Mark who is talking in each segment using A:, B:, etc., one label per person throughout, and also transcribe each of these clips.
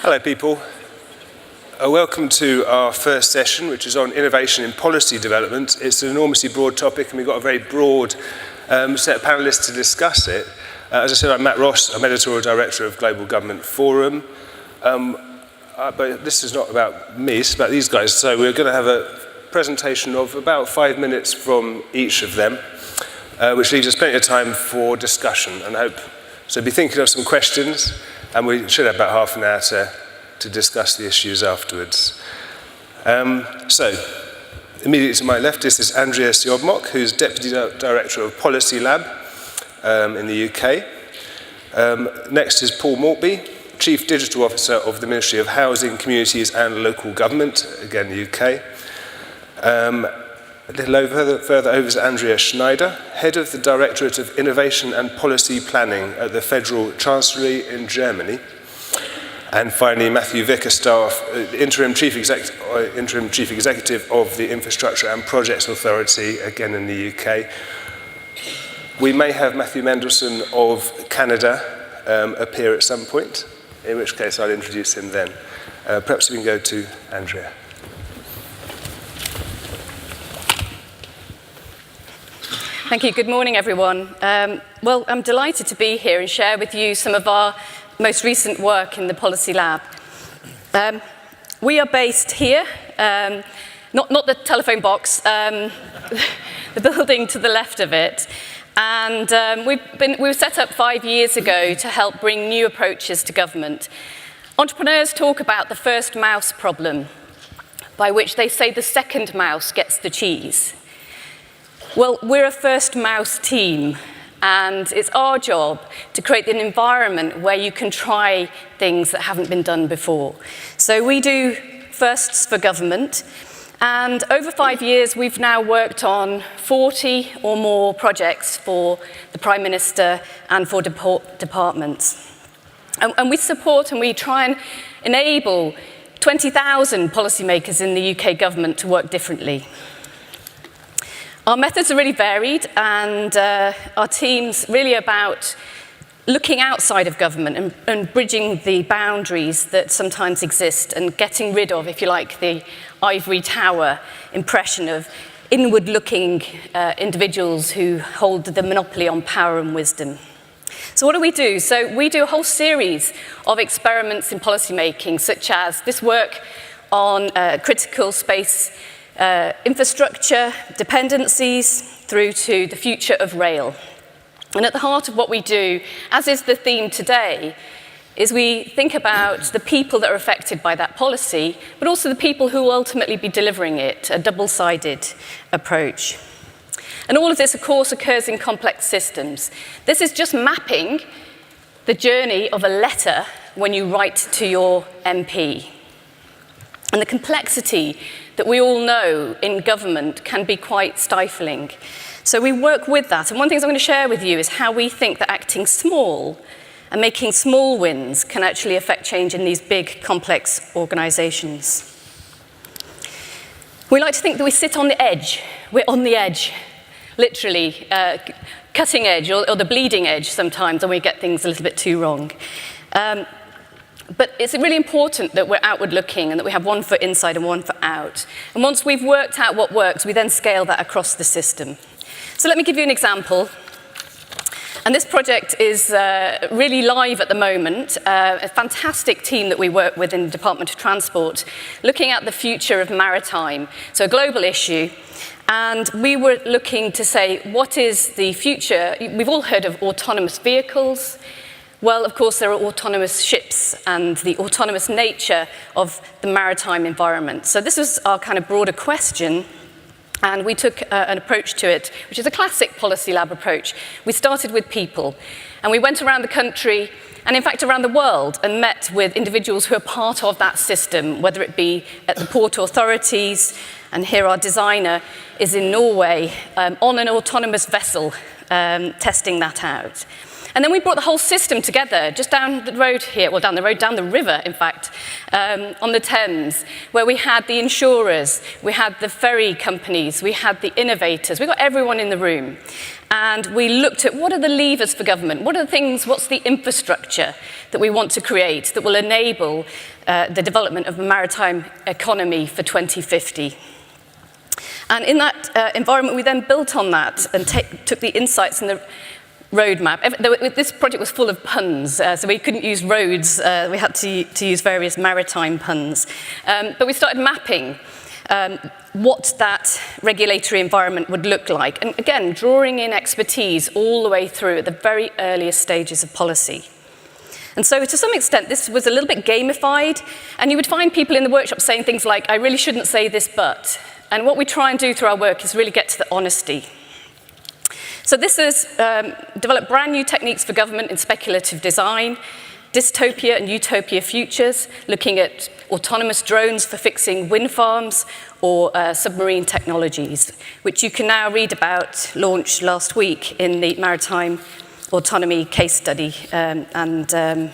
A: Hello people. Welcome to our first session, which is on innovation in policy development. It's an enormously broad topic and we've got a very broad set of panellists to discuss it. As I said, I'm Matt Ross, I'm Editorial Director of Global Government Forum. But this is not about me, it's about these guys. So we're going to have a presentation of about 5 minutes from each of them, which leaves us plenty of time for discussion and hope. So be thinking of some questions, and we should have about half an hour to discuss the issues afterwards. So, immediately to my left is this Andrea Siobmok, who's Deputy Director of Policy Lab in the UK. Next is Paul Maltby, Chief Digital Officer of the Ministry of Housing, Communities and Local Government, again the UK. A little further over is Andrea Schneider, Head of the Directorate of Innovation and Policy Planning at the Federal Chancellery in Germany. And finally, Matthew Vickerstaff, Interim Chief Executive of the Infrastructure and Projects Authority, again in the UK. We may have Matthew Mendelson of Canada appear at some point, in which case I'll introduce him then. Perhaps we can go to Andrea.
B: Thank you. Good morning, everyone. Well, I'm delighted to be here and share with you some of our most recent work in the Policy Lab. We are based here, not the telephone box, the building to the left of it. And we were set up 5 years ago to help bring new approaches to government. Entrepreneurs talk about the first mouse problem, by which they say the second mouse gets the cheese. Well, we're a first mouse team, and it's our job to create an environment where you can try things that haven't been done before. So we do firsts for government, and over 5 years we've now worked on 40 or more projects for the Prime Minister and for departments. And we support and we try and enable 20,000 policymakers in the UK government to work differently. Our methods are really varied, and our team's really about looking outside of government and bridging the boundaries that sometimes exist and getting rid of, if you like, the ivory tower impression of inward-looking individuals who hold the monopoly on power and wisdom. So what do we do? So we do a whole series of experiments in policymaking, such as this work on critical space infrastructure, dependencies, through to the future of rail. And at the heart of what we do, as is the theme today, is we think about the people that are affected by that policy, but also the people who will ultimately be delivering it, a double-sided approach. And all of this, of course, occurs in complex systems. This is just mapping the journey of a letter when you write to your MP. And the complexity that we all know in government can be quite stifling. So we work with that. And one thing I'm going to share with you is how we think that acting small and making small wins can actually affect change in these big, complex organisations. We like to think that we sit on the edge. We're on the edge, literally, cutting edge or the bleeding edge sometimes when we get things a little bit too wrong. But it's really important that we're outward looking and that we have one foot inside and one foot out. And once we've worked out what works, we then scale that across the system. So let me give you an example. And this project is really live at the moment. A fantastic team that we work with in the Department of Transport, looking at the future of maritime. So a global issue. And we were looking to say, what is the future? We've all heard of autonomous vehicles. Well, of course, there are autonomous ships and the autonomous nature of the maritime environment. So this was our kind of broader question, and we took an approach to it, which is a classic Policy Lab approach. We started with people, and we went around the country, and in fact around the world, and met with individuals who are part of that system, whether it be at the port authorities, and here our designer is in Norway on an autonomous vessel testing that out. And then we brought the whole system together, just down the road here, well, down the river, in fact, on the Thames, where we had the insurers, we had the ferry companies, we had the innovators, we got everyone in the room. And we looked at what are the levers for government, what are the things, what's the infrastructure that we want to create that will enable the development of a maritime economy for 2050. And in that environment, we then built on that and took the insights and the roadmap. This project was full of puns, so we couldn't use roads. We had to use various maritime puns. But we started mapping what that regulatory environment would look like. And again, drawing in expertise all the way through at the very earliest stages of policy. And so to some extent, this was a little bit gamified, and you would find people in the workshop saying things like, I really shouldn't say this, but. And what we try and do through our work is really get to the honesty. So this has developed brand new techniques for government in speculative design, dystopia and utopia futures, looking at autonomous drones for fixing wind farms or submarine technologies, which you can now read about, launched last week in the Maritime Autonomy case study and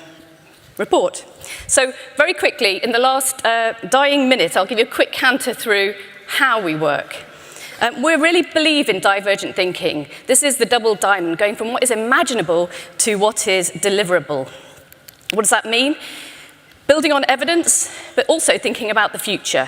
B: report. So very quickly, in the last dying minute, I'll give you a quick canter through how we work. We really believe in divergent thinking. This is the double diamond, going from what is imaginable to what is deliverable. What does that mean? Building on evidence, but also thinking about the future.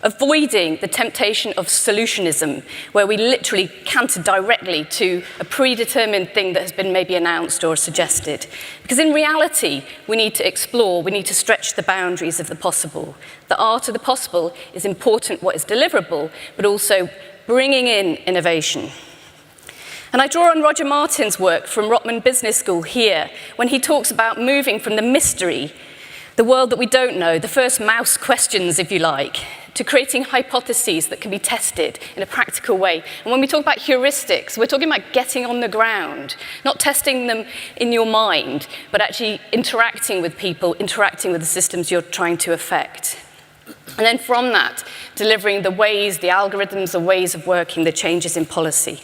B: Avoiding the temptation of solutionism, where we literally canter directly to a predetermined thing that has been maybe announced or suggested. Because in reality, we need to explore, we need to stretch the boundaries of the possible. The art of the possible is important, what is deliverable, but also bringing in innovation. And I draw on Roger Martin's work from Rotman Business School here, when he talks about moving from the mystery, the world that we don't know, the first mouse questions, if you like, to creating hypotheses that can be tested in a practical way. And when we talk about heuristics, we're talking about getting on the ground, not testing them in your mind, but actually interacting with people, interacting with the systems you're trying to affect. And then from that, delivering the ways, the algorithms, the ways of working, the changes in policy.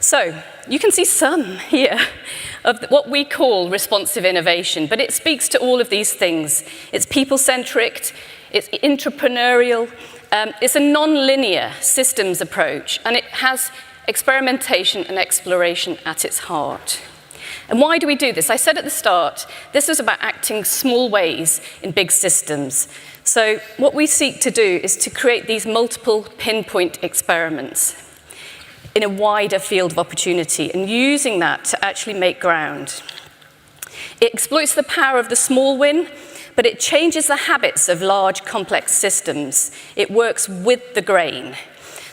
B: So, you can see some here of what we call responsive innovation, but it speaks to all of these things. It's people-centric, it's entrepreneurial, it's a non-linear systems approach, and it has experimentation and exploration at its heart. And why do we do this? I said at the start, this is about acting small ways in big systems. So what we seek to do is to create these multiple pinpoint experiments in a wider field of opportunity, and using that to actually make ground. It exploits the power of the small win, but it changes the habits of large, complex systems. It works with the grain.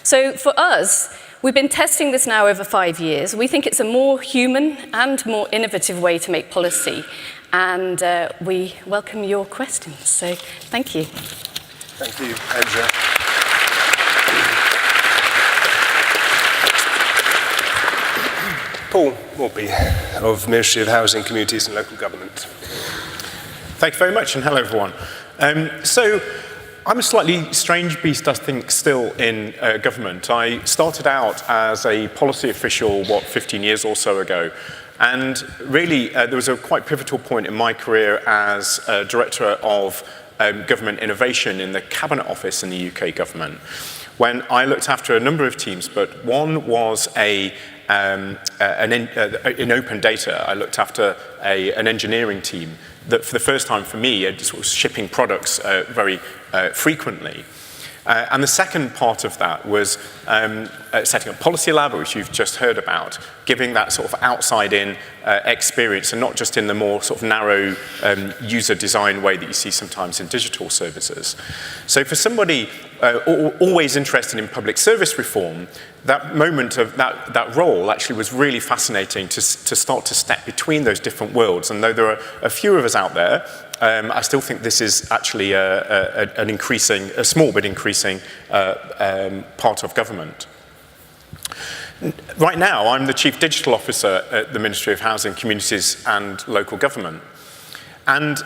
B: So for us, we've been testing this now over 5 years. We think it's a more human and more innovative way to make policy, and we welcome your questions. So thank you.
A: Thank you, Andrea. Paul Morby of Ministry of Housing, Communities and Local Government.
C: Thank you very much, and hello everyone. So I'm a slightly strange beast, I think, still in government. I started out as a policy official, 15 years or so ago, and really there was a quite pivotal point in my career as Director of Government Innovation in the Cabinet Office in the UK government, when I looked after a number of teams, but one was in open data. I looked after an engineering team that for the first time for me was shipping products very frequently. And the second part of that was setting up Policy Lab, which you've just heard about, giving that sort of outside-in experience, and not just in the more sort of narrow user design way that you see sometimes in digital services. So for somebody always interested in public service reform, that moment of that role actually was really fascinating to start to step between those different worlds. And though there are a few of us out there, I still think this is actually a small but increasing part of government. Right now, I'm the Chief Digital Officer at the Ministry of Housing, Communities and Local Government. And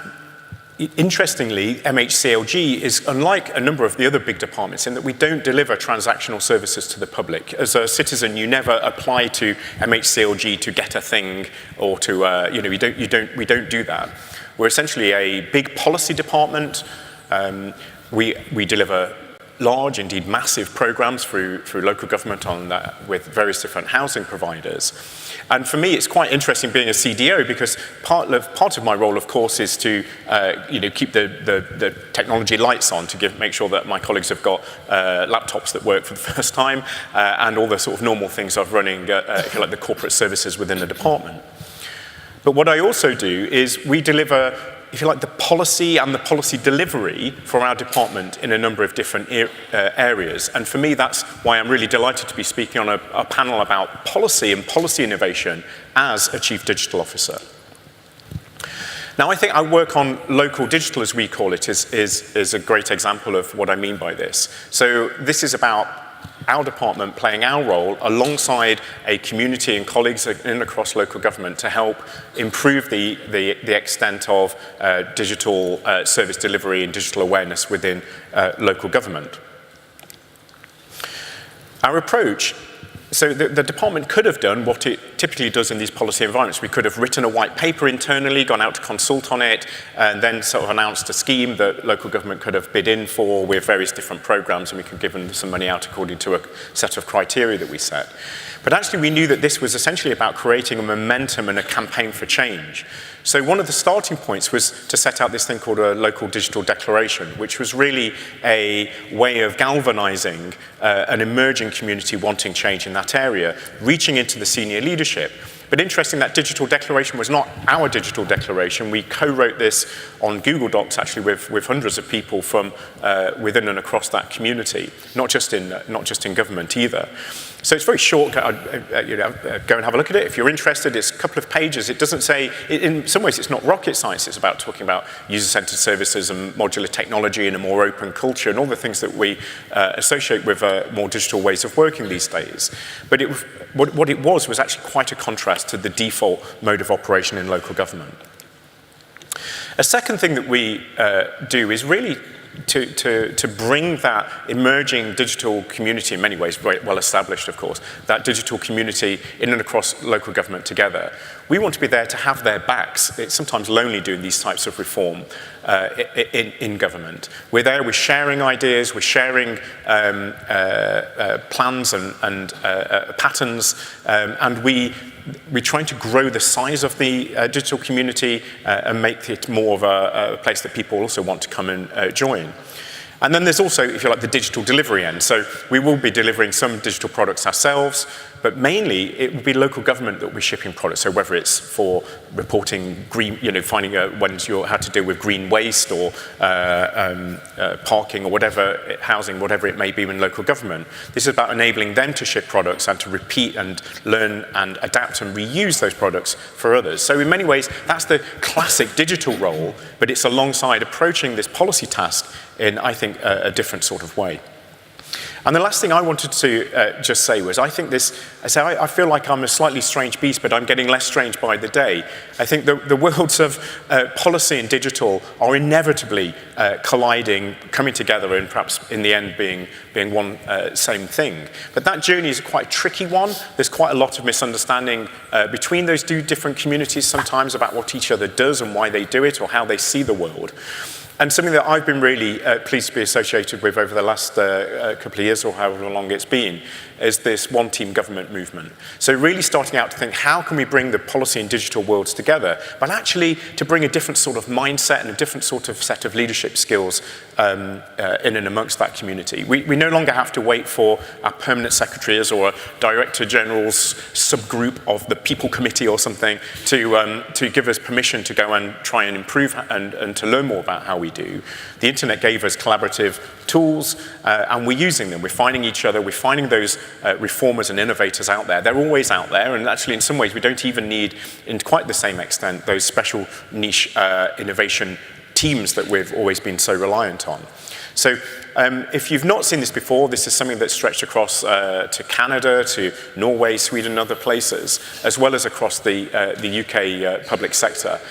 C: interestingly, MHCLG is unlike a number of the other big departments in that we don't deliver transactional services to the public. As a citizen, you never apply to MHCLG to get a thing or to, we don't do that. We're essentially a big policy department. We deliver large, indeed massive programs through local government on that with various different housing providers. And for me, it's quite interesting being a CDO because part of my role, of course, is to keep the technology lights on to make sure that my colleagues have got laptops that work for the first time and all the sort of normal things of running, if you like, the corporate services within the department. But what I also do is we deliver, if you like, the policy and the policy delivery for our department in a number of different areas. And for me, that's why I'm really delighted to be speaking on a panel about policy and policy innovation as a Chief Digital Officer. Now, I think our work on local digital, as we call it, is a great example of what I mean by this. So this is about our department playing our role alongside a community and colleagues in and across local government to help improve the extent of digital service delivery and digital awareness within local government. Our approach, so the department could have done what it typically does in these policy environments. We could have written a white paper internally, gone out to consult on it, and then sort of announced a scheme that local government could have bid in for with various different programs, and we could give them some money out according to a set of criteria that we set. But actually, we knew that this was essentially about creating a momentum and a campaign for change. So one of the starting points was to set out this thing called a local digital declaration, which was really a way of galvanizing an emerging community wanting change in that area, reaching into the senior leadership. But interesting, that digital declaration was not our digital declaration. We co-wrote this on Google Docs, actually, with hundreds of people from within and across that community, not just in government either. So it's very short. Go and have a look at it if you're interested. It's a couple of pages. It doesn't say, in some ways, it's not rocket science. It's about talking about user-centered services and modular technology and a more open culture and all the things that we associate with more digital ways of working these days. But what it was actually quite a contrast to the default mode of operation in local government. A second thing that we do is really to bring that emerging digital community, in many ways very well established, of course, that digital community in and across local government together. We want to be there to have their backs. It's sometimes lonely doing these types of reform in government. We're there, we're sharing ideas, we're sharing plans and patterns, and we're trying to grow the size of the digital community and make it more of a place that people also want to come and join. And then there's also, if you like, the digital delivery end. So we will be delivering some digital products ourselves, but mainly it will be local government that will be shipping products. So whether it's for reporting green, finding how to deal with green waste or parking or whatever, housing, whatever it may be in local government. This is about enabling them to ship products and to repeat and learn and adapt and reuse those products for others. So in many ways, that's the classic digital role, but it's alongside approaching this policy task in, I think, a different sort of way. And the last thing I wanted to just say was, I feel like I'm a slightly strange beast, but I'm getting less strange by the day. I think the worlds of policy and digital are inevitably colliding, coming together, and perhaps in the end being one same thing. But that journey is quite a tricky one. There's quite a lot of misunderstanding between those two different communities sometimes about what each other does and why they do it or how they see the world. And something that I've been really pleased to be associated with over the last couple of years or however long it's been is this one team government movement. So really starting out to think, how can we bring the policy and digital worlds together, but actually to bring a different sort of mindset and a different sort of set of leadership skills in and amongst that community. We no longer have to wait for our permanent secretaries or a director general's subgroup of the people committee or something to give us permission to go and try and improve and to learn more about how we do. The internet gave us collaborative tools, and we're using them. We're finding each other. We're finding those reformers and innovators out there. They're always out there, and actually in some ways we don't even need, in quite the same extent, those special niche innovation teams that we've always been so reliant on. So If you've not seen this before, this is something that's stretched across to Canada, to Norway, Sweden, and other places, as well as across the UK public sector.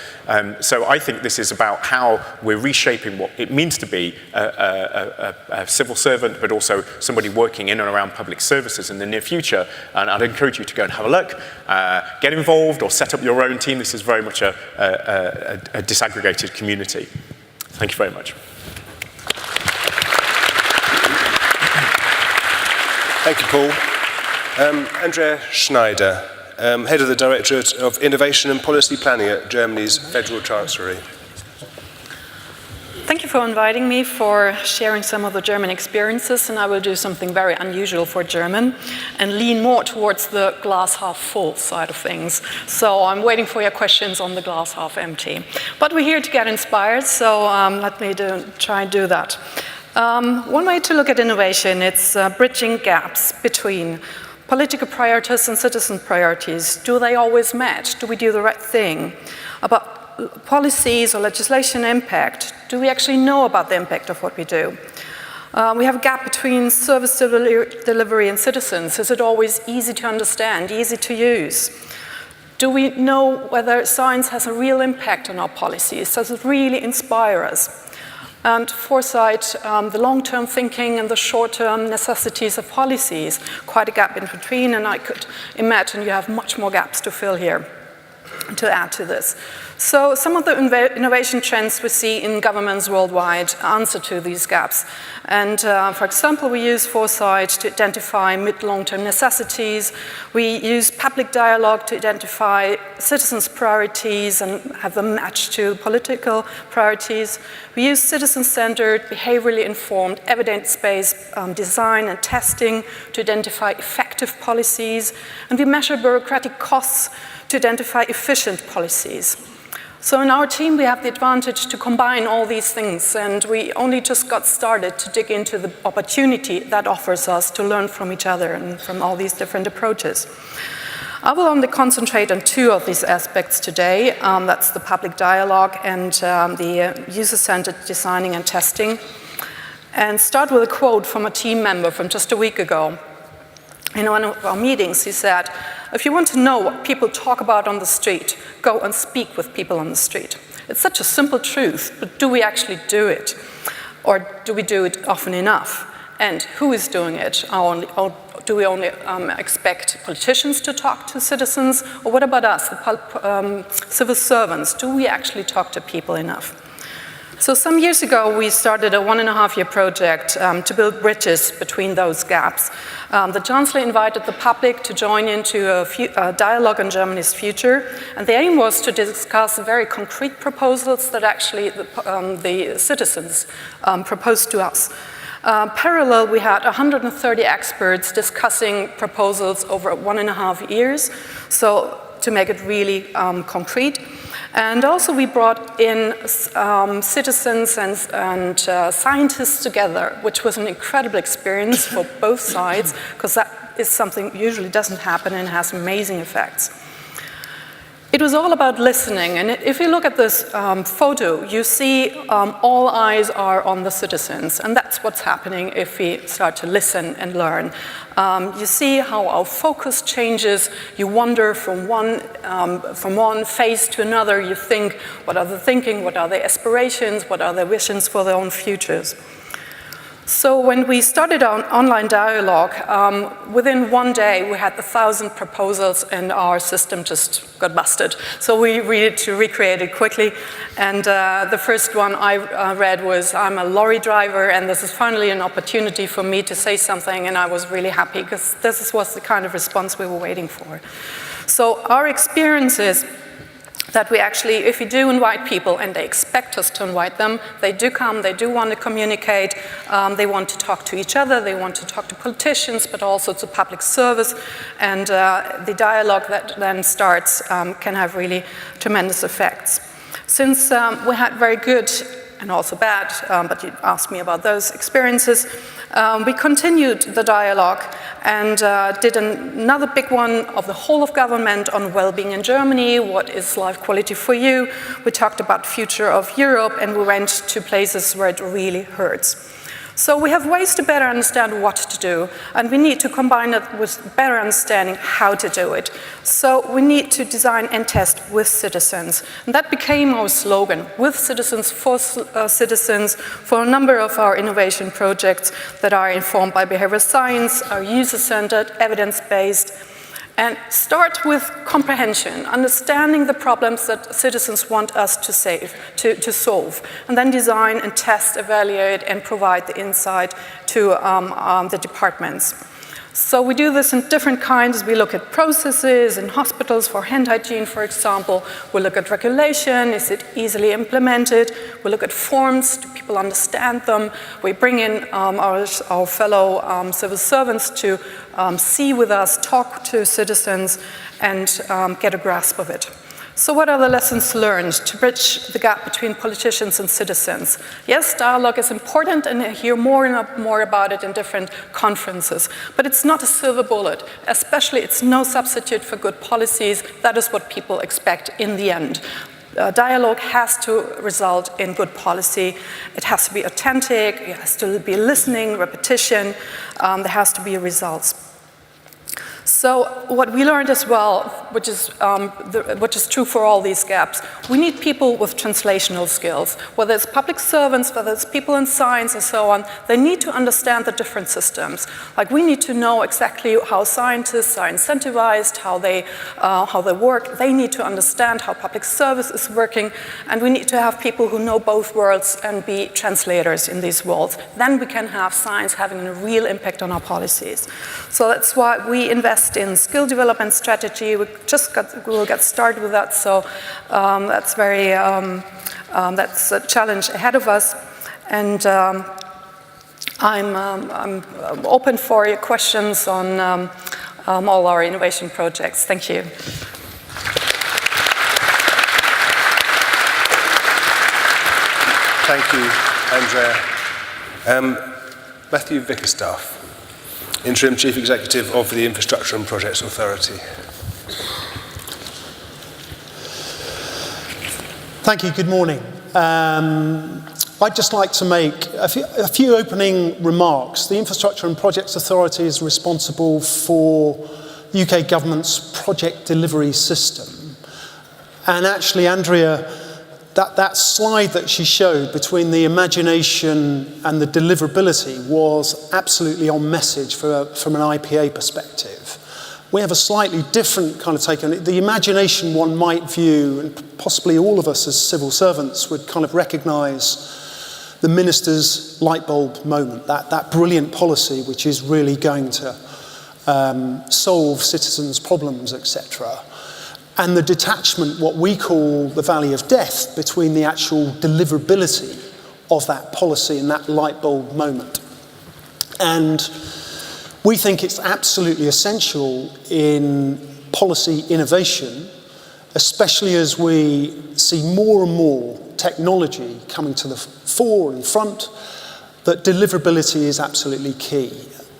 C: So I think this is about how we're reshaping what it means to be a civil servant, but also somebody working in and around public services in the near future. And I'd encourage you to go and have a look, get involved, or set up your own team. This is very much a disaggregated community. Thank you very much.
A: Thank you, Paul. Andrea Schneider, Head of the Directorate of Innovation and Policy Planning at Germany's Federal Chancellery.
D: Thank you for inviting me, for sharing some of the German experiences, and I will do something very unusual for German and lean more towards the glass half full side of things. So I'm waiting for your questions on the glass half empty. But we're here to get inspired, so let me try and do that. One way to look at innovation, it's bridging gaps between political priorities and citizen priorities. Do they always match? Do we do the right thing? About policies or legislation impact, do we actually know about the impact of what we do? We have a gap between service delivery and citizens. Is it always easy to understand, easy to use? Do we know whether science has a real impact on our policies? Does it really inspire us? And foresight, the long-term thinking and the short-term necessities of policies, quite a gap in between, and I could imagine you have much more gaps to fill here to add to this. So some of the innovation trends we see in governments worldwide answer to these gaps. And for example, we use foresight to identify mid-long-term necessities. We use public dialogue to identify citizens' priorities and have them match to political priorities. We use citizen-centered, behaviorally informed, evidence-based design and testing to identify effective policies. And we measure bureaucratic costs to identify efficient policies. So in our team, we have the advantage to combine all these things, and we only just got started to dig into the opportunity that offers us to learn from each other and from all these different approaches. I will only concentrate on two of these aspects today. That's the public dialogue and the user-centered designing and testing. And start with a quote from a team member from just a week ago. In one of our meetings, he said, "If you want to know what people talk about on the street, go and speak with people on the street." It's such a simple truth, but do we actually do it? Or do we do it often enough? And who is doing it? Or do we only expect politicians to talk to citizens? Or what about us, the civil servants? Do we actually talk to people enough? So some years ago, we started a 1.5-year project to build bridges between those gaps. The Chancellor invited the public to join into a dialogue on Germany's future, and the aim was to discuss very concrete proposals that actually the citizens proposed to us. Parallel, we had 130 experts discussing proposals over 1.5 years, so to make it really concrete. And also we brought in citizens and scientists together, which was an incredible experience for both sides, because that is something usually doesn't happen and has amazing effects. It was all about listening, and if you look at this photo, you see all eyes are on the citizens, and that's what's happening if we start to listen and learn. You see how our focus changes. You wander from one phase to another. You think, what are they thinking? What are their aspirations? What are their visions for their own futures? So when we started our online dialogue, within one day we had 1,000 proposals and our system just got busted. So we needed to recreate it quickly. And the first one I read was, "I'm a lorry driver and this is finally an opportunity for me to say something," and I was really happy because this was the kind of response we were waiting for. So our experience is that we actually, if we do invite people and they expect us to invite them, they do come, they do want to communicate, they want to talk to each other, they want to talk to politicians, but also to public service, and the dialogue that then starts can have really tremendous effects. Since we had very good and also bad, but you asked me about those experiences, we continued the dialogue and did another big one of the whole of government on well-being in Germany. What is life quality for you? We talked about future of Europe, and we went to places where it really hurts. So we have ways to better understand what to do, and we need to combine it with better understanding how to do it. So we need to design and test with citizens. And that became our slogan, with citizens, for citizens, for a number of our innovation projects that are informed by behavioral science, are user-centered, evidence-based, and start with comprehension, understanding the problems that citizens want us to solve, and then design and test, evaluate, and provide the insight to the departments. So we do this in different kinds. We look at processes in hospitals for hand hygiene, for example. We look at regulation. Is it easily implemented? We look at forms. Do people understand them? We bring in our fellow civil servants to see with us, talk to citizens, and get a grasp of it. So what are the lessons learned to bridge the gap between politicians and citizens? Yes, dialogue is important, and I hear more and more about it in different conferences, but it's not a silver bullet. Especially, it's no substitute for good policies. That is what people expect in the end. Dialogue has to result in good policy. It has to be authentic, it has to be listening, repetition, there has to be results. So what we learned as well, which is true for all these gaps, we need people with translational skills. Whether it's public servants, whether it's people in science and so on, they need to understand the different systems. Like, we need to know exactly how scientists are incentivized, how they work. They need to understand how public service is working, and we need to have people who know both worlds and be translators in these worlds. Then we can have science having a real impact on our policies. So that's why we invest in skill development strategy. We'll get started with that, so that's a challenge ahead of us. And I'm open for your questions on all our innovation projects. Thank you.
A: Thank you, Andrea. Matthew Vickerstaff, Interim Chief Executive of the Infrastructure and Projects Authority.
E: Thank you. Good morning. I'd just like to make a few opening remarks. The Infrastructure and Projects Authority is responsible for the UK government's project delivery system. And actually, Andrea, that slide that she showed between the imagination and the deliverability was absolutely on message from an IPA perspective. We have a slightly different kind of take on it. The imagination one might view, and possibly all of us as civil servants would kind of recognise the minister's light bulb moment, that brilliant policy which is really going to solve citizens' problems, etc. And the detachment, what we call the valley of death, between the actual deliverability of that policy and that light bulb moment. And we think it's absolutely essential in policy innovation, especially as we see more and more technology coming to the fore and front, that deliverability is absolutely key.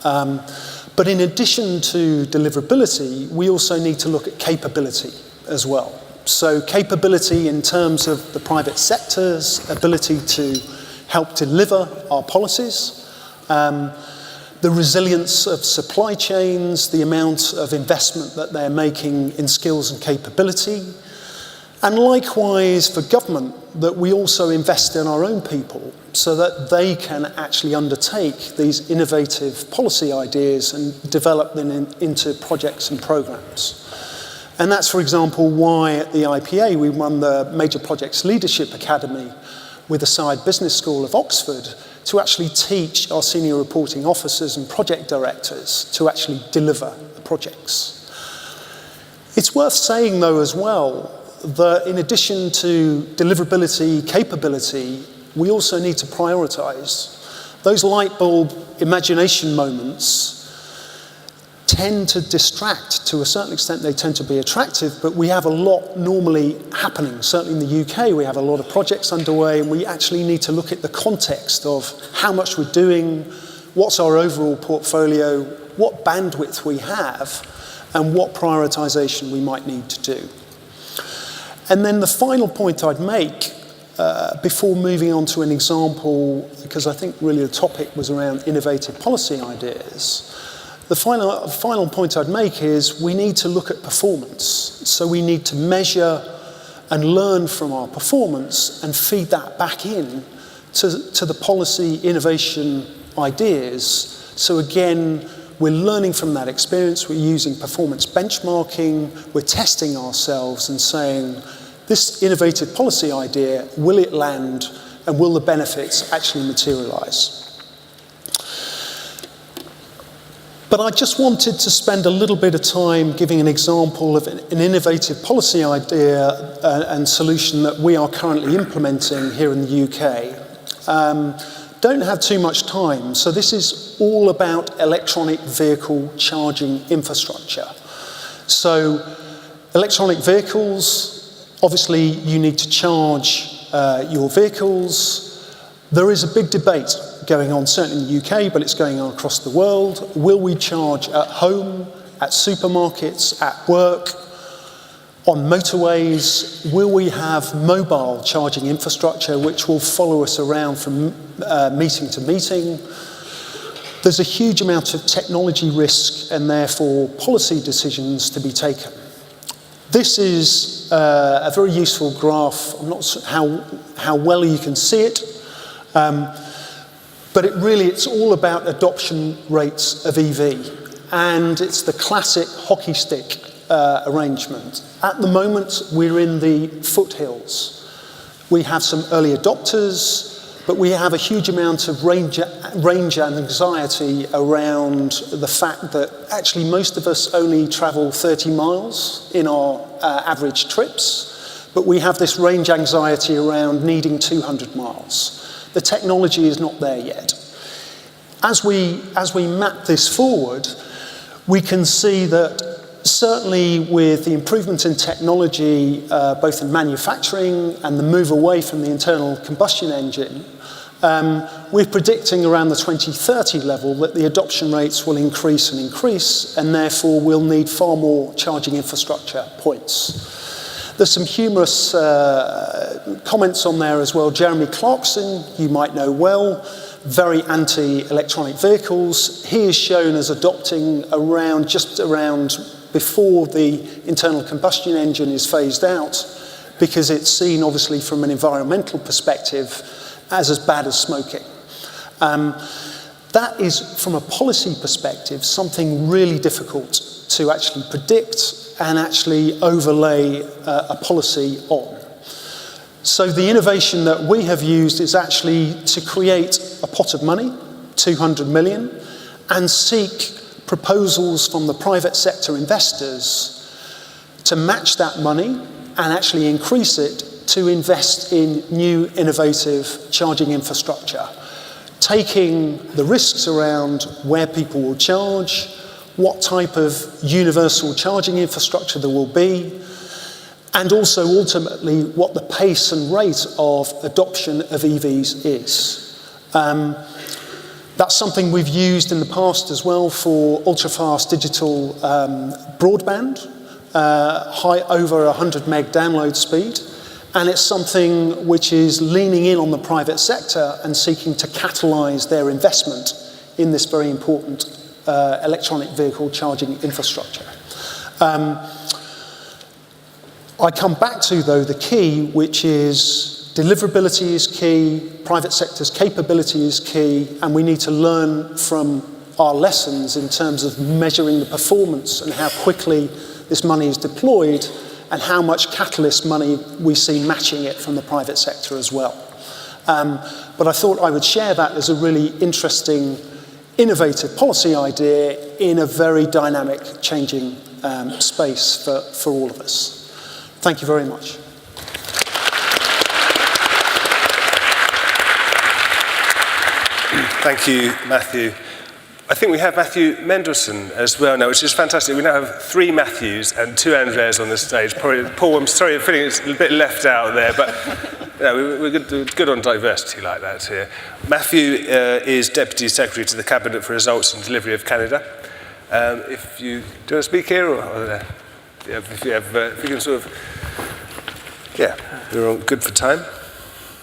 E: But in addition to deliverability, we also need to look at capability as well. So capability in terms of the private sector's ability to help deliver our policies, the resilience of supply chains, the amount of investment that they're making in skills and capability, and likewise for government, that we also invest in our own people so that they can actually undertake these innovative policy ideas and develop them into projects and programs. And that's, for example, why at the IPA we run the Major Projects Leadership Academy with the Saïd Business School of Oxford to actually teach our senior reporting officers and project directors to actually deliver the projects. It's worth saying, though, as well, that in addition to deliverability, capability, we also need to prioritise. Those light bulb imagination moments tend to distract. To a certain extent, they tend to be attractive, but we have a lot normally happening. Certainly in the UK, we have a lot of projects underway, and we actually need to look at the context of how much we're doing, what's our overall portfolio, what bandwidth we have, and what prioritisation we might need to do. And then the final point I'd make before moving on to an example, because I think really the topic was around innovative policy ideas, the final point I'd make is we need to look at performance. So we need to measure and learn from our performance and feed that back in to the policy innovation ideas. So again, we're learning from that experience, we're using performance benchmarking, we're testing ourselves and saying, this innovative policy idea, will it land and will the benefits actually materialize? But I just wanted to spend a little bit of time giving an example of an innovative policy idea and solution that we are currently implementing here in the UK. Don't have too much time, so this is all about electronic vehicle charging infrastructure. So electronic vehicles, obviously you need to charge your vehicles. There is a big debate going on, certainly in the UK, but it's going on across the world. Will we charge at home, at supermarkets, at work, on motorways? Will we have mobile charging infrastructure which will follow us around from meeting to meeting? There's a huge amount of technology risk and therefore policy decisions to be taken. This is a very useful graph. I'm not sure how well you can see it. But it's all about adoption rates of EV. And it's the classic hockey stick arrangement. At the moment, we're in the foothills. We have some early adopters, but we have a huge amount of range anxiety around the fact that actually most of us only travel 30 miles in our average trips, but we have this range anxiety around needing 200 miles. The technology is not there yet. As we map this forward, we can see that certainly with the improvement in technology, both in manufacturing and the move away from the internal combustion engine, we're predicting around the 2030 level that the adoption rates will increase and increase, and therefore we'll need far more charging infrastructure points. There's some humorous comments on there as well. Jeremy Clarkson, you might know well, very anti-electronic vehicles. He is shown as adopting just around before the internal combustion engine is phased out, because it's seen obviously from an environmental perspective as bad as smoking. That is, from a policy perspective, something really difficult to actually predict and actually overlay a policy on. So the innovation that we have used is actually to create a pot of money, 200 million, and seek proposals from the private sector investors to match that money and actually increase it to invest in new innovative charging infrastructure, taking the risks around where people will charge, what type of universal charging infrastructure there will be, and also ultimately what the pace and rate of adoption of EVs is. That's something we've used in the past as well for ultra-fast digital broadband, over 100 meg download speed, and it's something which is leaning in on the private sector and seeking to catalyse their investment in this very important electronic vehicle charging infrastructure. I come back to, though, the key, which is deliverability is key, private sector's capability is key, and we need to learn from our lessons in terms of measuring the performance and how quickly this money is deployed and how much catalyst money we see matching it from the private sector as well. But I thought I would share that as a really interesting, innovative policy idea in a very dynamic, changing space for all of us. Thank you very much.
A: Thank you, Matthew. I think we have Matthew Mendelsohn as well now, which is fantastic. We now have 3 Matthews and 2 Andreas on the stage. Probably, Paul, I'm sorry, I'm feeling it's a bit left out there, but we're good on diversity like that here. Matthew is Deputy Secretary to the Cabinet for Results and Delivery of Canada. Do you want to speak here? Or if you can sort of, yeah, we're all good for time.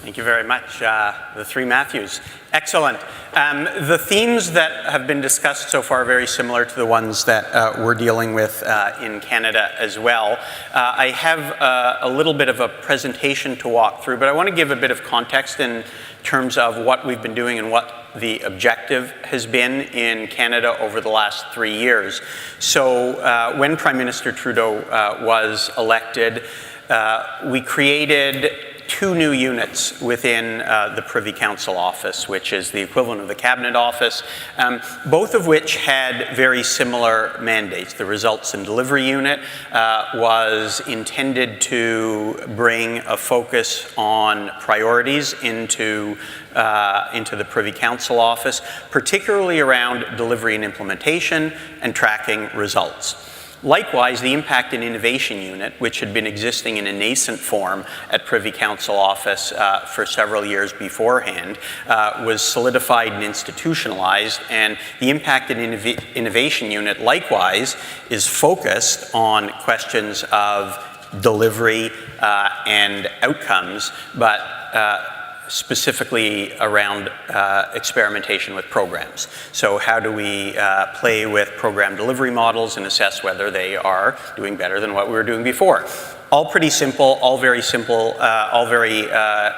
F: Thank you very much, the three Matthews. Excellent. The themes that have been discussed so far are very similar to the ones that we're dealing with in Canada as well. I have a little bit of a presentation to walk through, but I want to give a bit of context in terms of what we've been doing and what the objective has been in Canada over the last 3 years. So when Prime Minister Trudeau was elected, we created 2 new units within the Privy Council office, which is the equivalent of the Cabinet office, both of which had very similar mandates. The Results and Delivery Unit was intended to bring a focus on priorities into the Privy Council office, particularly around delivery and implementation and tracking results. Likewise, the Impact and Innovation Unit, which had been existing in a nascent form at Privy Council office for several years beforehand, was solidified and institutionalized, and the Impact and Innovation Unit likewise is focused on questions of delivery and outcomes, but specifically around experimentation with programs. So how do we play with program delivery models and assess whether they are doing better than what we were doing before? All pretty simple, all very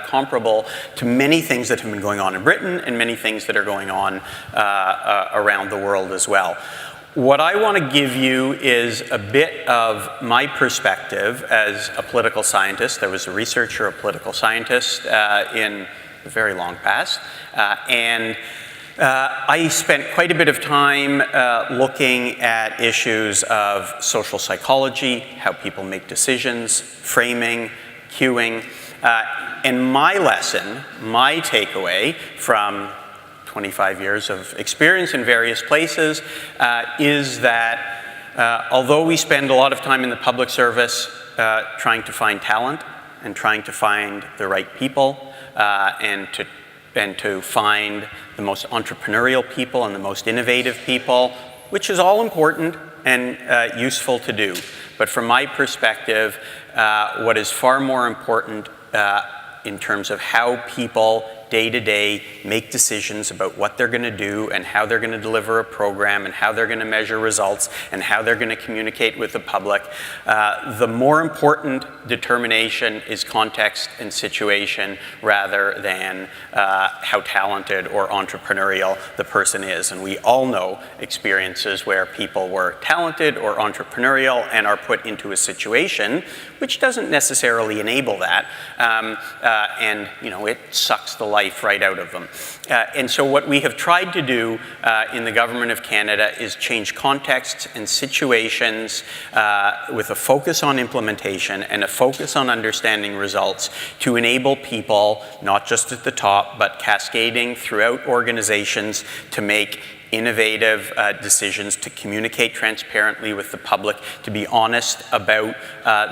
F: comparable to many things that have been going on in Britain and many things that are going on around the world as well. What I want to give you is a bit of my perspective as a political scientist. I was a researcher, a political scientist in the very long past, and I spent quite a bit of time looking at issues of social psychology, how people make decisions, framing, cueing, and my lesson, my takeaway from 25 years of experience in various places, is that although we spend a lot of time in the public service trying to find talent and trying to find the right people and to find the most entrepreneurial people and the most innovative people, which is all important and useful to do. But from my perspective, what is far more important in terms of how people day to day make decisions about what they're going to do and how they're going to deliver a program and how they're going to measure results and how they're going to communicate with the public. The more important determination is context and situation rather than how talented or entrepreneurial the person is. And we all know experiences where people were talented or entrepreneurial and are put into a situation which doesn't necessarily enable that, and it sucks the life right out of them. And so what we have tried to do in the Government of Canada is change contexts and situations with a focus on implementation and a focus on understanding results to enable people, not just at the top, but cascading throughout organizations to make innovative decisions, to communicate transparently with the public, to be honest about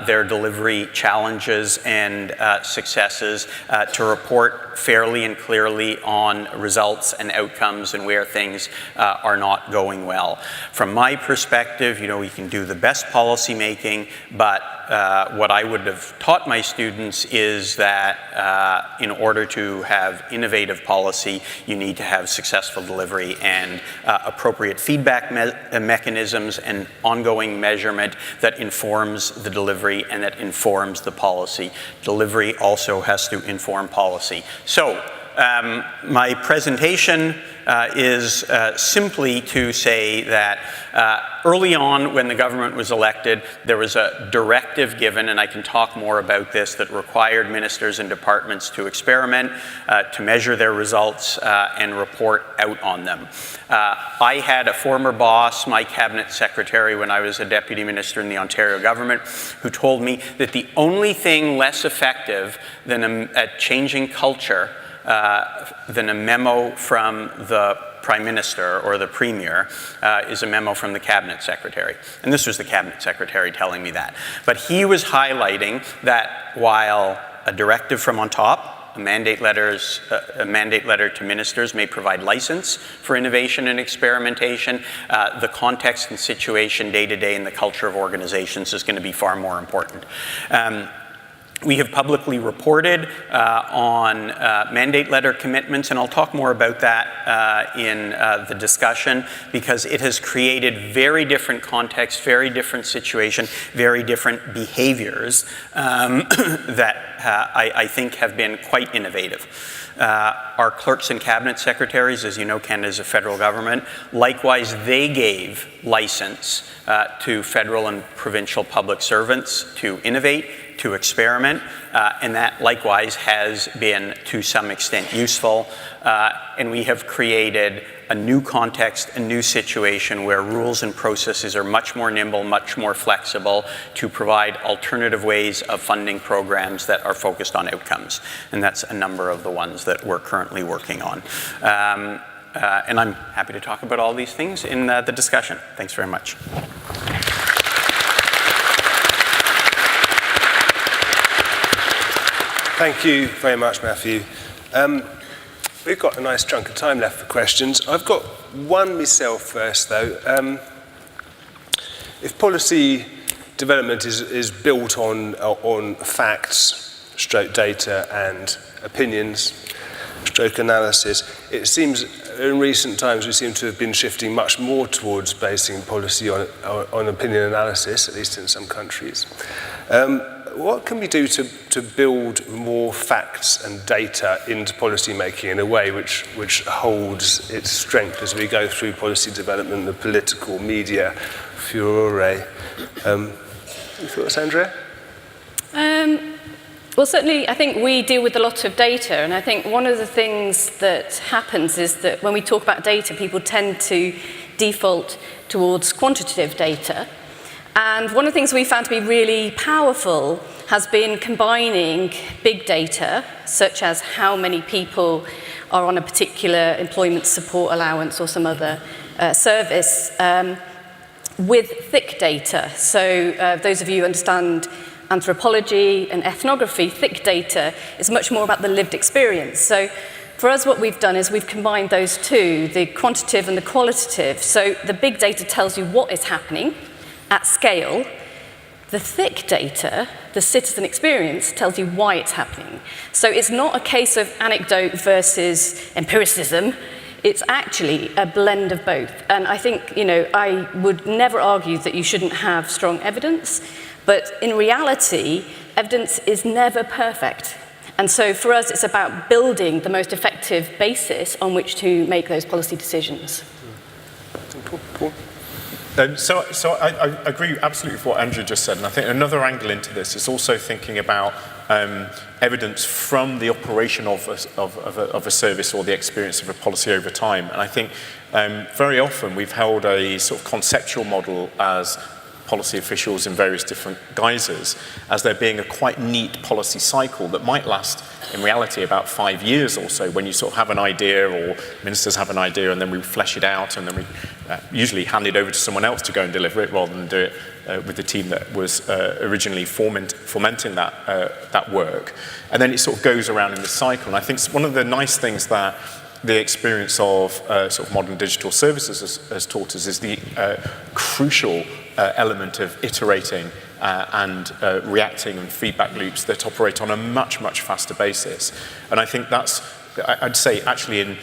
F: their delivery challenges and successes, to report fairly and clearly on results and outcomes and where things are not going well. From my perspective, we can do the best policy making, but what I would have taught my students is that in order to have innovative policy, you need to have successful delivery and appropriate feedback mechanisms and ongoing measurement that informs the delivery and that informs the policy. Delivery also has to inform policy. So my presentation is simply to say that early on when the government was elected, there was a directive given, and I can talk more about this, that required ministers and departments to experiment, to measure their results and report out on them. I had a former boss, my cabinet secretary when I was a deputy minister in the Ontario government, who told me that the only thing less effective than a changing culture than a memo from the Prime Minister or the Premier is a memo from the Cabinet Secretary. And this was the Cabinet Secretary telling me that. But he was highlighting that while a directive from on top, a mandate letter to ministers may provide license for innovation and experimentation, the context and situation day to day in the culture of organizations is going to be far more important. We have publicly reported on mandate letter commitments, and I'll talk more about that in the discussion, because it has created very different contexts, very different situation, very different behaviors that I think have been quite innovative. Our clerks and cabinet secretaries, as you know, Canada is a federal government. Likewise, they gave license to federal and provincial public servants to innovate, to experiment, and that likewise has been to some extent useful. And we have created a new context, a new situation where rules and processes are much more nimble, much more flexible to provide alternative ways of funding programs that are focused on outcomes. And that's a number of the ones that we're currently working on. And I'm happy to talk about all these things in the discussion. Thanks very much.
A: Thank you very much, Matthew. We've got a nice chunk of time left for questions. I've got one myself first, though. If policy development is built on facts, stroke data, and opinions, stroke analysis, it seems in recent times we seem to have been shifting much more towards basing policy on opinion analysis, at least in some countries. What can we do to build more facts and data into policy making in a way which holds its strength as we go through policy development, the political media furore? Your thoughts, Andrea?
B: Well, certainly, I think we deal with a lot of data, and I think one of the things that happens is that when we talk about data, people tend to default towards quantitative data. And one of the things we found to be really powerful has been combining big data, such as how many people are on a particular employment support allowance or some other service, with thick data. So those of you who understand anthropology and ethnography, thick data is much more about the lived experience. So for us, what we've done is we've combined those two, the quantitative and the qualitative. So the big data tells you what is happening at scale. The thick data, the citizen experience, tells you why it's happening. So it's not a case of anecdote versus empiricism. It's actually a blend of both. And I think, I would never argue that you shouldn't have strong evidence, but in reality, evidence is never perfect. And so for us, it's about building the most effective basis on which to make those policy decisions.
A: Paul?
C: So I agree absolutely with what Andrew just said, and I think another angle into this is also thinking about evidence from the operation of a service or the experience of a policy over time. And I think very often we've held a sort of conceptual model as policy officials in various different guises as there being a quite neat policy cycle that might last in reality about 5 years or so, when you sort of have an idea, or ministers have an idea, and then we flesh it out, and then we usually hand it over to someone else to go and deliver it, rather than do it with the team that was originally fomenting that work. And then it sort of goes around in the cycle. And I think one of the nice things that the experience of sort of modern digital services has taught us is the crucial element of iterating and reacting and feedback loops that operate on a much, much faster basis. And I think that's, I'd say actually in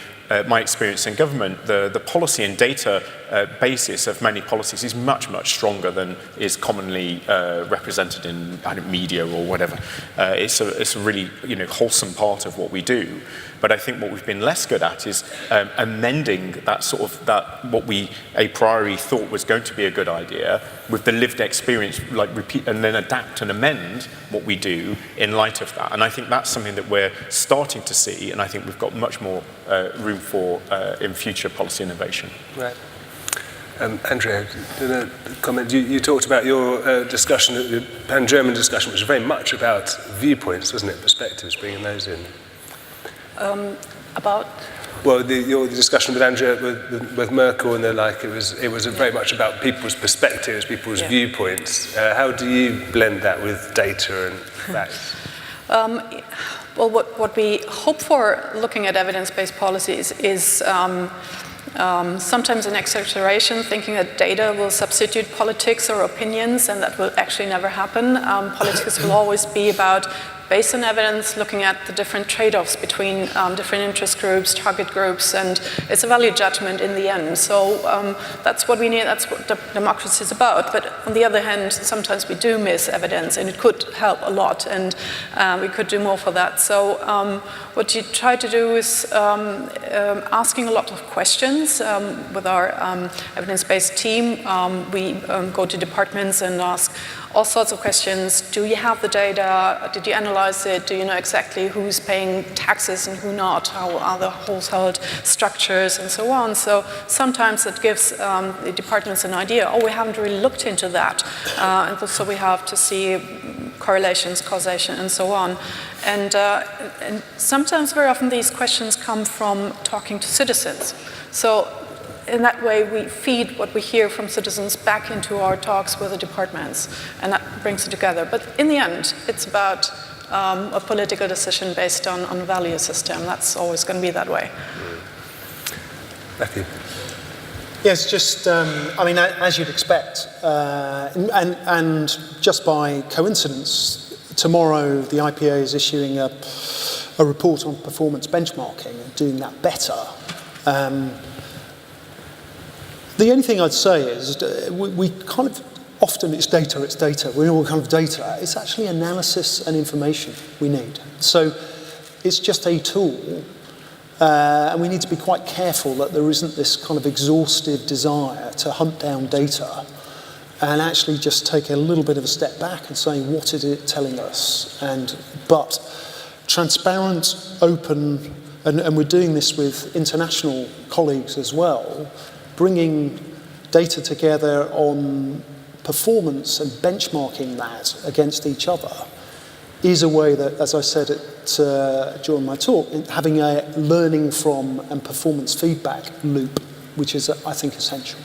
C: my experience in government, the policy and data basis of many policies is much, much stronger than is commonly represented in media or whatever. It's a really wholesome part of what we do. But I think what we've been less good at is amending that what we a priori thought was going to be a good idea with the lived experience, repeat and then adapt and amend what we do in light of that. And I think that's something that we're starting to see, and I think we've got much more room for in future policy innovation.
A: Right. Andrea, comment. You talked about your discussion, the Pan-German discussion, which was very much about viewpoints, wasn't it? Perspectives, bringing those in.
D: About?
A: Well, the discussion with Andrea, with Merkel and the like, it was very much about people's perspectives, people's viewpoints. How do you blend that with data and facts?
D: Well, what we hope for looking at evidence-based policies is Sometimes an exaggeration, thinking that data will substitute politics or opinions, and that will actually never happen. Politics will always be about, based on evidence, looking at the different trade-offs between different interest groups, target groups, and it's a value judgment in the end. So that's what we need, that's what democracy is about. But on the other hand, sometimes we do miss evidence, and it could help a lot, and we could do more for that. So what you try to do is asking a lot of questions. With our evidence-based team, we go to departments and ask all sorts of questions. Do you have the data? Did you analyze it? Do you know exactly who's paying taxes and who not? How are the household structures and so on? So sometimes it gives the departments an idea, oh, we haven't really looked into that. And so we have to see correlations, causation, and so on. And sometimes, very often, these questions come from talking to citizens. So in that way, we feed what we hear from citizens back into our talks with the departments, and that brings it together. But in the end, it's about a political decision based on a value system. That's always going to be that way.
A: Matthew.
E: Yes, just, I mean, as you'd expect, and just by coincidence, tomorrow the IPA is issuing a report on performance benchmarking and doing that better. The only thing I'd say is we kind of, often it's data. We're all kind of data. It's actually analysis and information we need. So it's just a tool, and we need to be quite careful that there isn't this kind of exhaustive desire to hunt down data and actually just take a little bit of a step back and say, what is it telling us? But transparent, open, and we're doing this with international colleagues as well, bringing data together on performance and benchmarking that against each other is a way that, as I said during my talk, having a learning from and performance feedback loop, which is, I think, essential.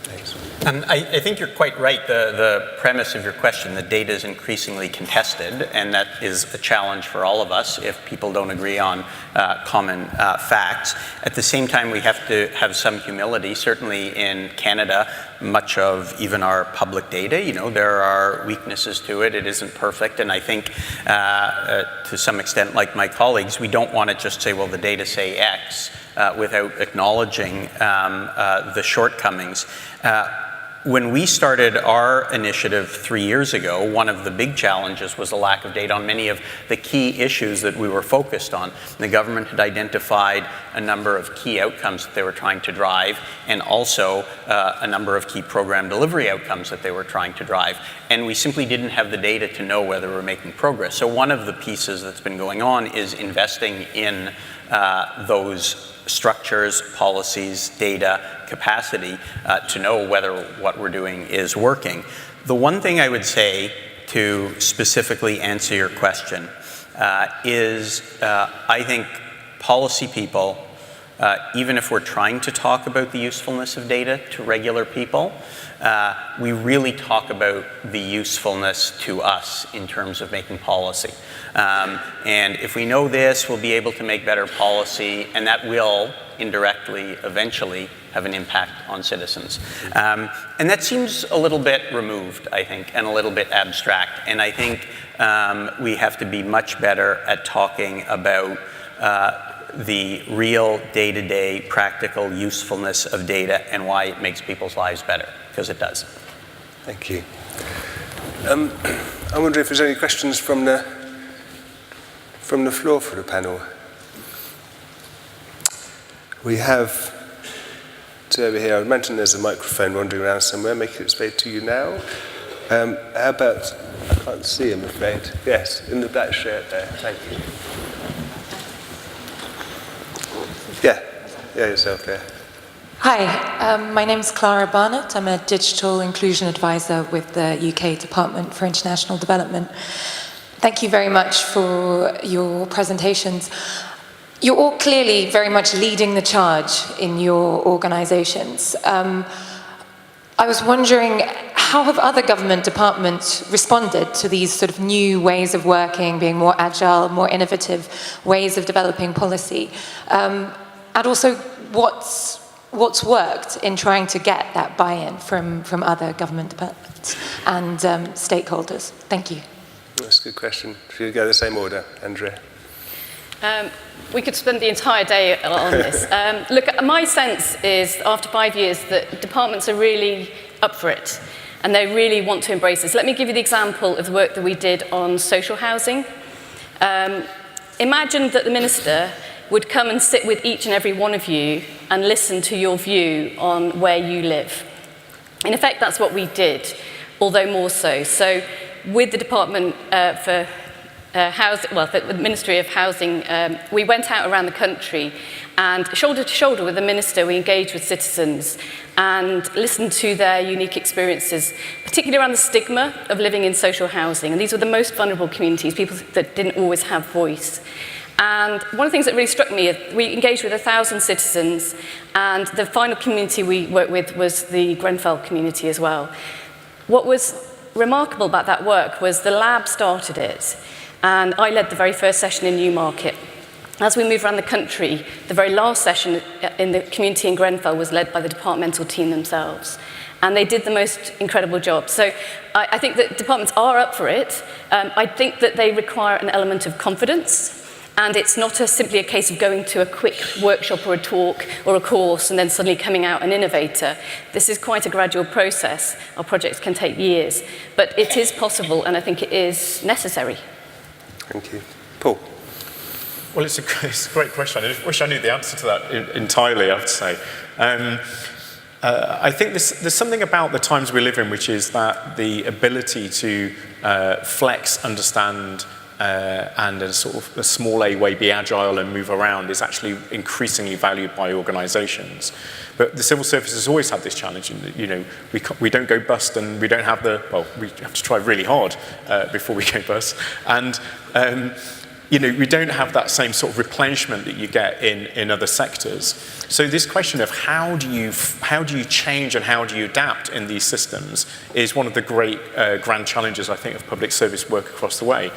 A: Thanks.
F: And I think you're quite right. The premise of your question, the data is increasingly contested, and that is a challenge for all of us if people don't agree on common facts. At the same time, we have to have some humility. Certainly in Canada, much of even our public data, there are weaknesses to it. It isn't perfect, and I think to some extent, like my colleagues, we don't want to just say, well, the data say X, without acknowledging the shortcomings. When we started our initiative 3 years ago, one of the big challenges was the lack of data on many of the key issues that we were focused on. The government had identified a number of key outcomes that they were trying to drive, and also a number of key program delivery outcomes that they were trying to drive. And we simply didn't have the data to know whether we're making progress. So one of the pieces that's been going on is investing in those structures, policies, data, capacity to know whether what we're doing is working. The one thing I would say to specifically answer your question is I think policy people, even if we're trying to talk about the usefulness of data to regular people, we really talk about the usefulness to us in terms of making policy. And if we know this, we'll be able to make better policy, and that will indirectly, eventually, have an impact on citizens. And that seems a little bit removed, I think, and a little bit abstract. And I think we have to be much better at talking about the real day-to-day practical usefulness of data and why it makes people's lives better, because it does.
A: Thank you. I wonder if there's any questions from the floor for the panel. We have to over here. I imagine there's a microphone wandering around somewhere. Make its way to you now. How about, I can't see, I'm afraid. Yes, in the black shirt there. Thank you. Yeah, yourself there.
G: Hi, my name is Clara Barnett. I'm a Digital Inclusion Advisor with the UK Department for International Development. Thank you very much for your presentations. You're all clearly very much leading the charge in your organizations. I was wondering, how have other government departments responded to these sort of new ways of working, being more agile, more innovative ways of developing policy? And also, what's worked in trying to get that buy-in from other government departments and stakeholders? Thank you.
A: That's a good question. Should we go the same order, Andrea?
B: We could spend the entire day on this. Look, my sense is, after 5 years, that departments are really up for it, and they really want to embrace this. Let me give you the example of the work that we did on social housing. Imagine that the minister would come and sit with each and every one of you and listen to your view on where you live. In effect, that's what we did, although more so. So with the Department for the Ministry of Housing, we went out around the country and shoulder to shoulder with the minister, we engaged with citizens and listened to their unique experiences, particularly around the stigma of living in social housing. And these were the most vulnerable communities, people that didn't always have voice. And one of the things that really struck me is we engaged with 1,000 citizens, and the final community we worked with was the Grenfell community as well. What was remarkable about that work was the lab started it, and I led the very first session in Newmarket. As we moved around the country, the very last session in the community in Grenfell was led by the departmental team themselves. And they did the most incredible job. So I think that departments are up for it. I think that they require an element of confidence. And it's not simply a case of going to a quick workshop or a talk or a course and then suddenly coming out an innovator. This is quite a gradual process. Our projects can take years. But it is possible, and I think it is necessary.
A: Thank you. Paul?
C: Well, it's a great question. I wish I knew the answer to that entirely, I have to say. I think there's something about the times we live in, which is that the ability to flex, understand, and in a sort of a small A way be agile and move around is actually increasingly valued by organisations. But the civil service has always had this challenge, and you know, we don't go bust, and we don't have we have to try really hard before we go bust, and you know, we don't have that same sort of replenishment that you get in other sectors. So this question of how do you change and how do you adapt in these systems is one of the great grand challenges, I think, of public service work across the way.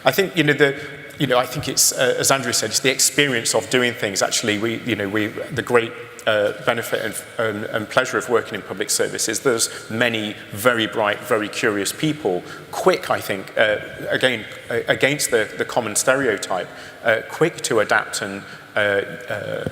C: I think I think it's as Andrew said, it's the experience of doing things. Actually, the great benefit and pleasure of working in public service is there's many very bright, very curious people, quick, I think, again, against the common stereotype, quick to adapt and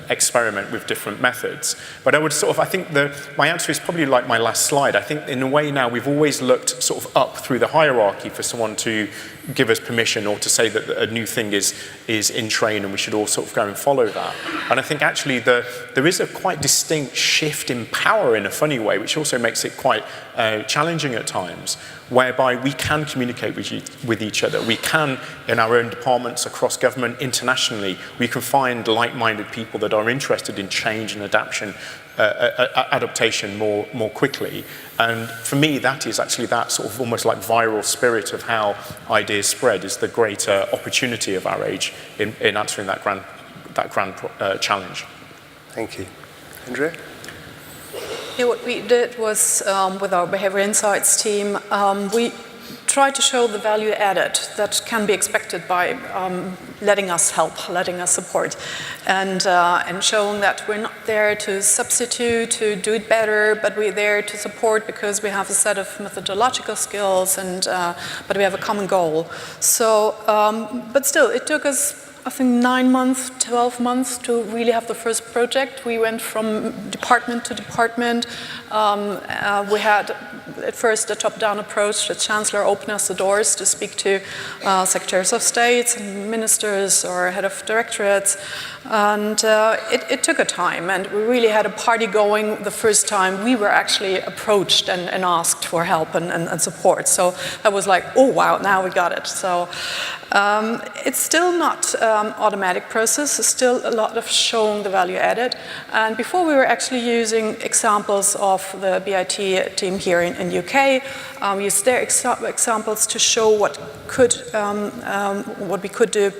C: experiment with different methods. But I think my answer is probably like my last slide. I think in a way now we've always looked sort of up through the hierarchy for someone to give us permission or to say that a new thing is in train and we should all sort of go and follow that. And I think actually there is a quite distinct shift in power in a funny way, which also makes it quite challenging at times, whereby we can communicate with each other. We can, in our own departments, across government, internationally, we can find like-minded people that are interested in change and adaptation more quickly. And for me, that is actually that sort of almost like viral spirit of how ideas spread is the greater opportunity of our age in answering that grand challenge.
A: Thank you. Andrea?
D: Yeah, what we did was, with our Behavior Insights team, we tried to show the value added that can be expected by letting us help, letting us support, and showing that we're not there to substitute, to do it better, but we're there to support because we have a set of methodological skills, but we have a common goal. So, but still, it took us, I think, 9 months, 12 months to really have the first project. We went from department to department. We had at first a top-down approach. The Chancellor opened us the doors to speak to secretaries of state, and ministers, or head of directorates. And it took a time, and we really had a party going the first time we were actually approached and asked for help and support. So that was like, oh wow, now we got it. So it's still not automatic process. It's still a lot of showing the value added. And before we were actually using examples of the BIT team here in UK, we used their examples to show what we could do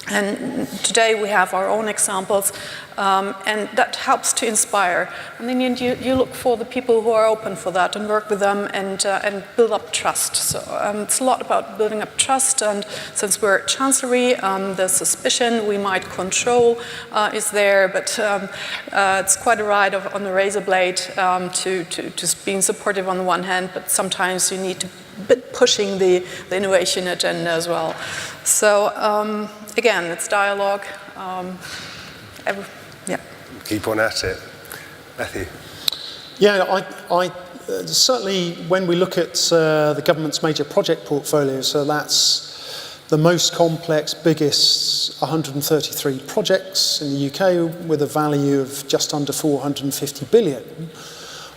D: And today we have our own examples, and that helps to inspire. And then you look for the people who are open for that and work with them and build up trust. So it's a lot about building up trust, and since we're Chancellery, the suspicion we might control is there, but it's quite a ride on the razor blade to being supportive on the one hand, but sometimes you need to bit pushing the innovation agenda as well. So again, it's dialogue. Yeah.
A: Keep on at it. Matthew.
E: Yeah, I certainly when we look at the government's major project portfolio, so that's the most complex, biggest 133 projects in the UK with a value of just under 450 billion.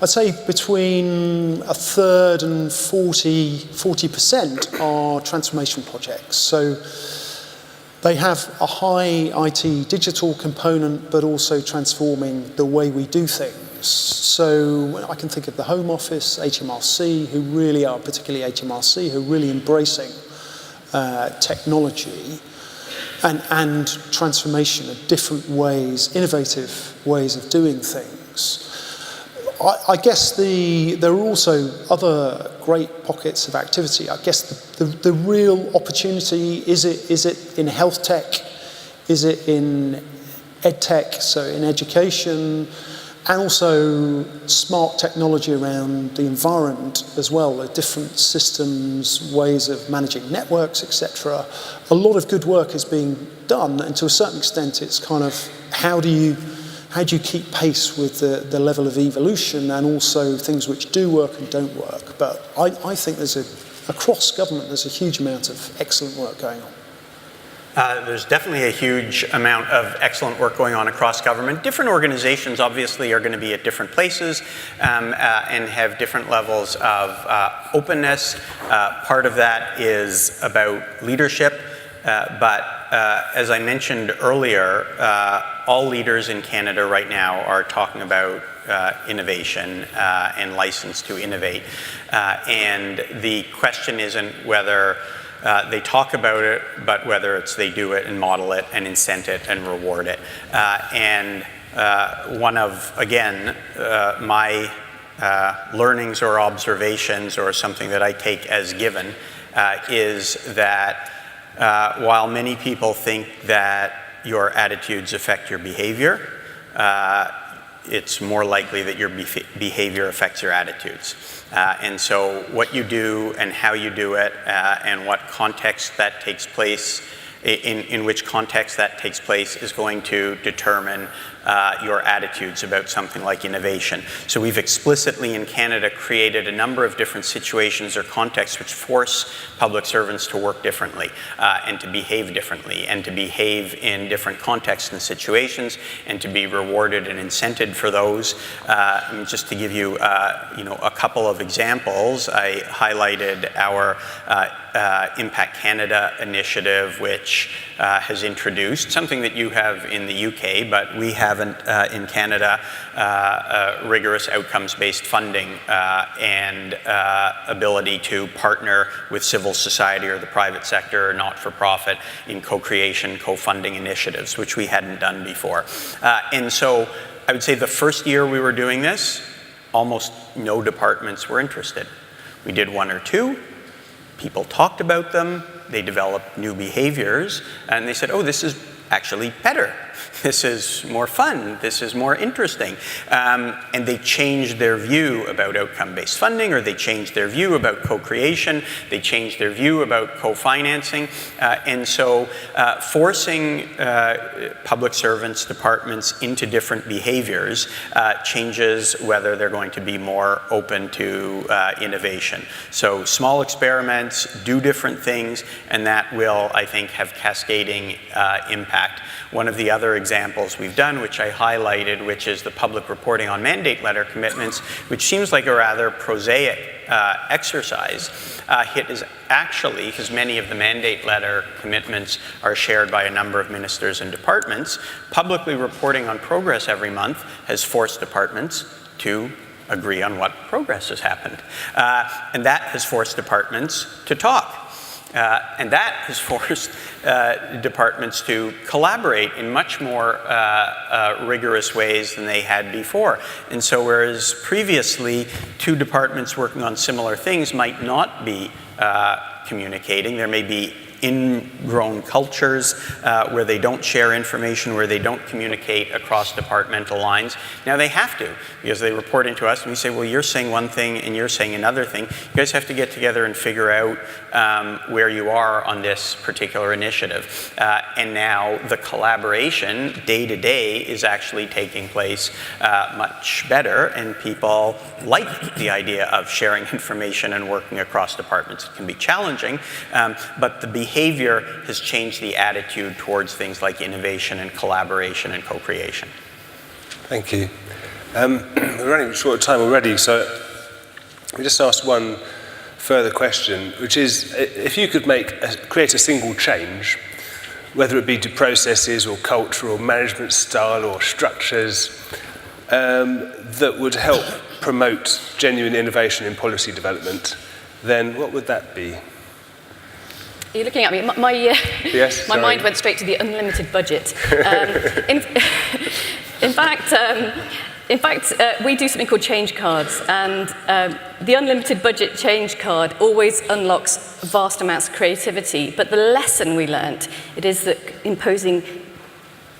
E: I'd say between a third and 40% are transformation projects. So they have a high IT digital component, but also transforming the way we do things. So I can think of the Home Office, HMRC, who really are, particularly HMRC, who are really embracing technology and transformation of different ways, innovative ways of doing things. I guess there are also other great pockets of activity. I guess the real opportunity, is it in health tech? Is it in ed tech, so in education? And also smart technology around the environment as well, the different systems, ways of managing networks, etc. A lot of good work is being done, and to a certain extent it's kind of how do you keep pace with the level of evolution and also things which do work and don't work. But I think across government there's a huge amount of excellent work going on.
F: There's definitely a huge amount of excellent work going on across government. Different organizations obviously are going to be at different places and have different levels of openness. Part of that is about leadership, but as I mentioned earlier, all leaders in Canada right now are talking about innovation and license to innovate. And the question isn't whether they talk about it, but whether it's they do it and model it and incent it and reward it. And one of, again, my learnings or observations or something that I take as given is that while many people think that your attitudes affect your behavior, it's more likely that your behavior affects your attitudes. And so what you do and how you do it and what context that takes place, in which context that takes place is going to determine your attitudes about something like innovation. So we've explicitly in Canada created a number of different situations or contexts which force public servants to work differently and to behave differently and to behave in different contexts and situations and to be rewarded and incented for those. Just to give you, a couple of examples, I highlighted our Impact Canada initiative, which has introduced something that you have in the UK, but we haven't in Canada, rigorous outcomes-based funding and ability to partner with civil society or the private sector or not-for-profit in co-creation, co-funding initiatives, which we hadn't done before. And so I would say the first year we were doing this, almost no departments were interested. We did one or two. People talked about them, they developed new behaviors, and they said, oh, this is actually better. This is more fun, this is more interesting. And they changed their view about outcome-based funding, or they changed their view about co-creation, they changed their view about co-financing. And so forcing public servants, departments into different behaviors changes whether they're going to be more open to innovation. So small experiments, do different things, and that will, I think, have cascading impact. One of the other examples we've done, which I highlighted, which is the public reporting on mandate letter commitments, which seems like a rather prosaic exercise. It is actually, because many of the mandate letter commitments are shared by a number of ministers and departments, publicly reporting on progress every month has forced departments to agree on what progress has happened. And that has forced departments to talk. And that has forced departments to collaborate in much more rigorous ways than they had before. And so whereas previously 2 departments working on similar things might not be communicating, there may be ingrown cultures where they don't share information, where they don't communicate across departmental lines. Now they have to, because they report into us and we say, well, you're saying one thing and you're saying another thing. You guys have to get together and figure out where you are on this particular initiative. And now the collaboration day to day is actually taking place much better, and people like the idea of sharing information and working across departments. It can be challenging, but the behavior has changed the attitude towards things like innovation and collaboration and co-creation.
A: Thank you. We're running short of time already, so we just asked one further question, which is, if you could create a single change, whether it be to processes or culture or management style or structures, that would help promote genuine innovation in policy development, then what would that be?
B: Are you looking at me?
A: Yes,
B: my mind went straight to the unlimited budget. In fact, we do something called change cards, and the unlimited budget change card always unlocks vast amounts of creativity. But the lesson we learned, it is that imposing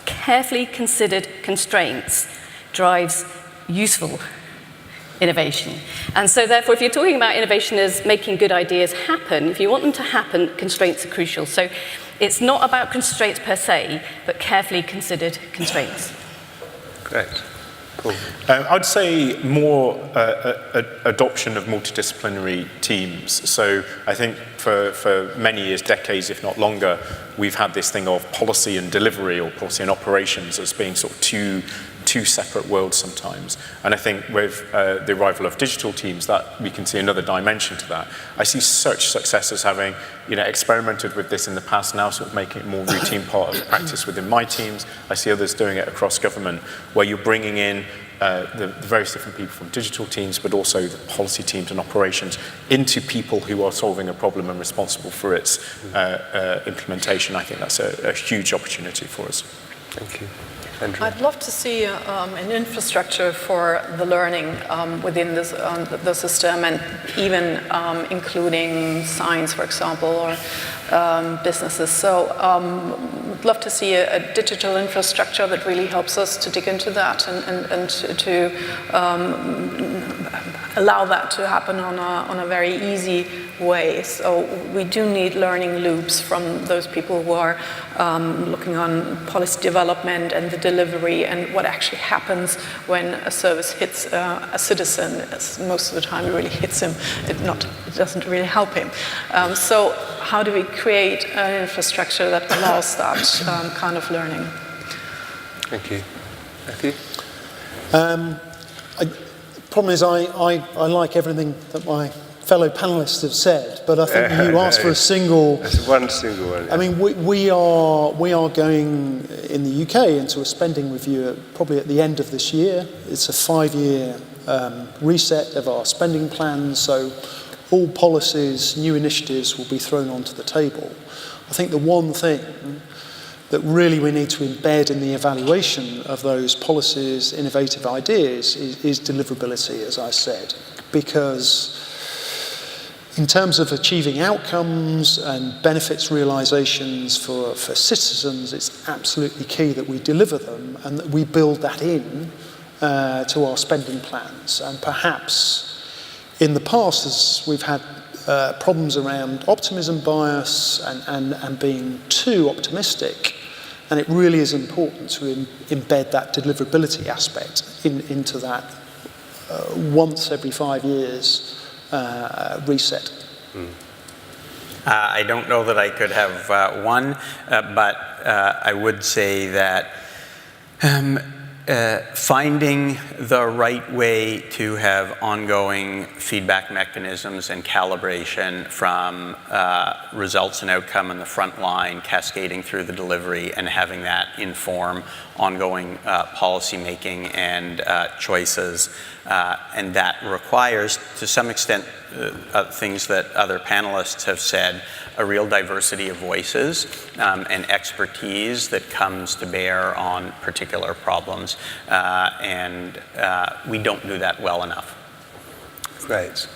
B: carefully considered constraints drives useful innovation. And so therefore, if you're talking about innovation as making good ideas happen, if you want them to happen, constraints are crucial. So it's not about constraints per se, but carefully considered constraints.
A: Great. Cool.
C: I'd say more adoption of multidisciplinary teams. So I think for many years, decades, if not longer, we've had this thing of policy and delivery or policy and operations as being sort of two separate worlds sometimes. And I think with the arrival of digital teams, that we can see another dimension to that. I see such success as having, experimented with this in the past, now sort of making it more routine part of practice within my teams. I see others doing it across government, where you're bringing in the various different people from digital teams, but also the policy teams and operations into people who are solving a problem and responsible for its implementation. I think that's a huge opportunity for us.
A: Thank you. Andrew.
D: I'd love to see an infrastructure for the learning within this, the system, and even including science, for example, or businesses. So I'd love to see a digital infrastructure that really helps us to dig into that and to allow that to happen on a very easy way. So we do need learning loops from those people who are looking on policy development and the delivery and what actually happens when a service hits a citizen. Most of the time it really hits him, it doesn't really help him. So how do we create an infrastructure that allows that kind of learning?
A: Thank you. Matthew?
E: The problem is I like everything that my fellow panelists have said, but I think you asked for a single...
A: That's one single one. Yeah.
E: I mean, we are going in the UK into a spending review probably at the end of this year. It's a 5-year reset of our spending plans, so all policies, new initiatives will be thrown onto the table. I think the one thing that really we need to embed in the evaluation of those policies, innovative ideas, is deliverability, as I said, because in terms of achieving outcomes and benefits realizations for citizens, it's absolutely key that we deliver them and that we build that in to our spending plans. And perhaps in the past, as we've had problems around optimism bias and being too optimistic, and it really is important to embed that deliverability aspect into that once every 5 years reset.
F: I don't know that I could have one, but I would say that finding the right way to have ongoing feedback mechanisms and calibration from results and outcome in the front line, cascading through the delivery, and having that inform ongoing policy making and choices And that requires, to some extent, things that other panelists have said, a real diversity of voices and expertise that comes to bear on particular problems. And we don't do that well enough.
A: Great.